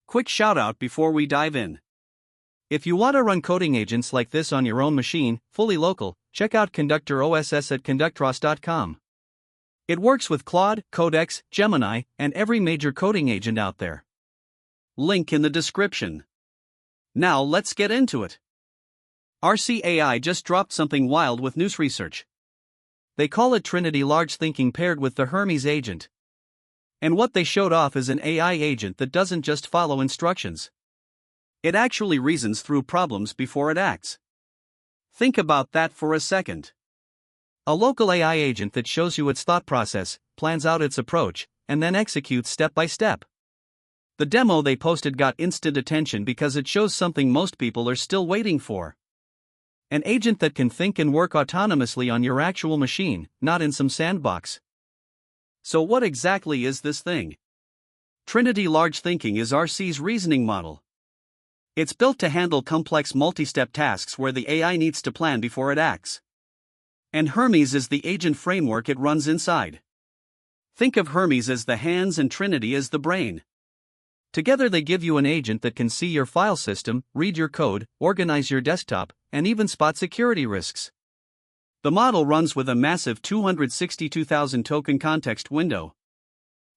Quick shout out before we dive in. If you want to run coding agents like this on your own machine, fully local, check out Conductor OSS at conductros.com. It works with Claude, Codex, Gemini, and every major coding agent out there. Link in the description. Now let's get into it. Arcee AI just dropped something wild with NousResearch. They call it Trinity-Large-Thinking paired with the Hermes Agent. And what they showed off is an AI agent that doesn't just follow instructions. It actually reasons through problems before it acts. Think about that for a second. A local AI agent that shows you its thought process, plans out its approach, and then executes step by step. The demo they posted got instant attention because it shows something most people are still waiting for. An agent that can think and work autonomously on your actual machine, not in some sandbox. So what exactly is this thing? Trinity-Large-Thinking is Arcee's reasoning model. It's built to handle complex multi-step tasks where the AI needs to plan before it acts. And Hermes is the agent framework it runs inside. Think of Hermes as the hands and Trinity as the brain. Together they give you an agent that can see your file system, read your code, organize your desktop, and even spot security risks. The model runs with a massive 262,000 token context window.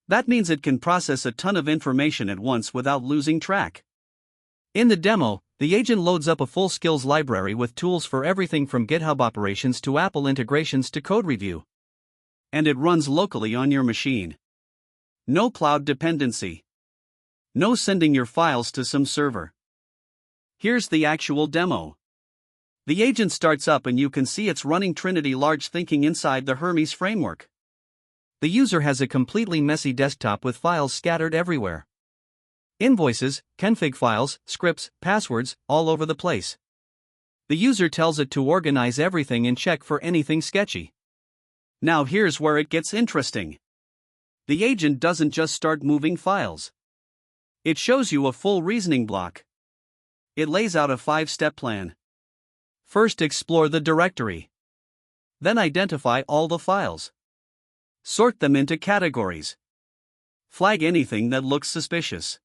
That means it can process a ton of information at once without losing track. In the demo, the agent loads up a full skills library with tools for everything from GitHub operations to Apple integrations to code review. And it runs locally on your machine. No cloud dependency. No sending your files to some server. Here's the actual demo. The agent starts up and you can see it's running Trinity-Large-Thinking inside the Hermes framework. The user has a completely messy desktop with files scattered everywhere. Invoices, config files, scripts, passwords, all over the place. The user tells it to organize everything and check for anything sketchy. Now here's where it gets interesting. The agent doesn't just start moving files. It shows you a full reasoning block. It lays out a 5-step plan. First, explore the directory. Then identify all the files. Sort them into categories. Flag anything that looks suspicious.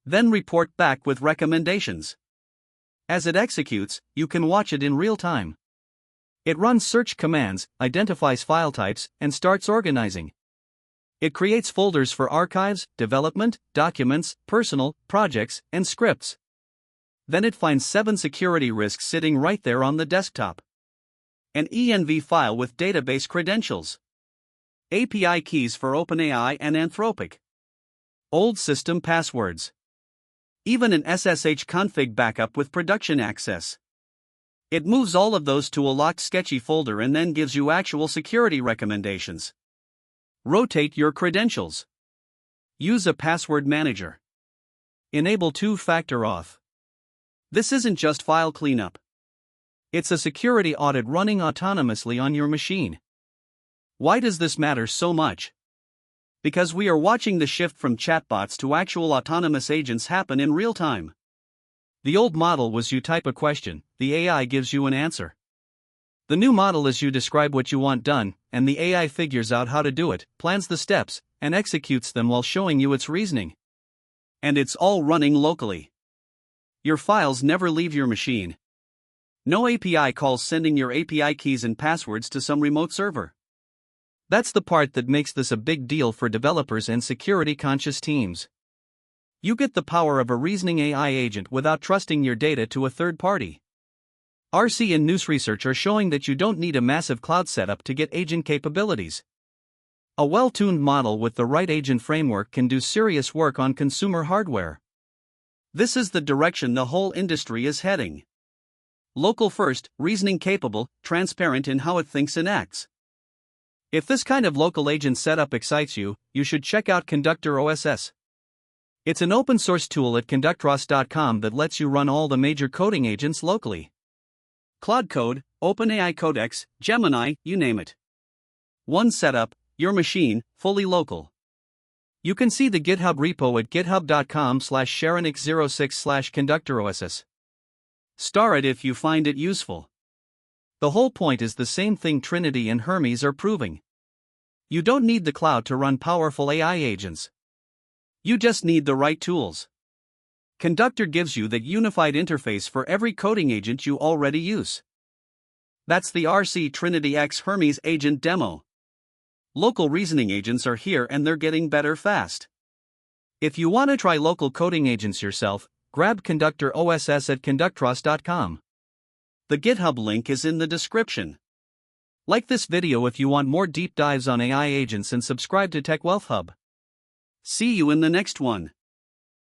Then report back with recommendations. As it executes, you can watch it in real time. It runs search commands, identifies file types, and starts organizing. It creates folders for archives, development, documents, personal, projects, and scripts. Then it finds 7 security risks sitting right there on the desktop. An env file with database credentials. API keys for OpenAI and Anthropic. Old system passwords. Even an SSH config backup with production access. It moves all of those to a locked sketchy folder and then gives you actual security recommendations. Rotate your credentials. Use a password manager. Enable two-factor auth. This isn't just file cleanup. It's a security audit running autonomously on your machine. Why does this matter so much? Because we are watching the shift from chatbots to actual autonomous agents happen in real time. The old model was you type a question, the AI gives you an answer. The new model is you describe what you want done, and the AI figures out how to do it, plans the steps, and executes them while showing you its reasoning. And it's all running locally. Your files never leave your machine. No API calls sending your API keys and passwords to some remote server. That's the part that makes this a big deal for developers and security-conscious teams. You get the power of a reasoning AI agent without trusting your data to a third party. Arcee and NousResearch are showing that you don't need a massive cloud setup to get agent capabilities. A well-tuned model with the right agent framework can do serious work on consumer hardware. This is the direction the whole industry is heading. Local first, reasoning capable, transparent in how it thinks and acts. If this kind of local agent setup excites you, you should check out Conductor OSS. It's an open source tool at conductros.com that lets you run all the major coding agents locally. Claude Code, OpenAI Codex, Gemini, you name it. One setup, your machine, fully local. You can see the GitHub repo at github.com/sharonix06/conductoross. Star it if you find it useful. The whole point is the same thing Trinity and Hermes are proving. You don't need the cloud to run powerful AI agents. You just need the right tools. Conductor gives you that unified interface for every coding agent you already use. That's the Arcee Trinity x Hermes Agent demo. Local reasoning agents are here and they're getting better fast. If you want to try local coding agents yourself, grab Conductor OSS at conductros.com. The GitHub link is in the description. Like this video if you want more deep dives on AI agents and subscribe to TechWealth Hub. See you in the next one.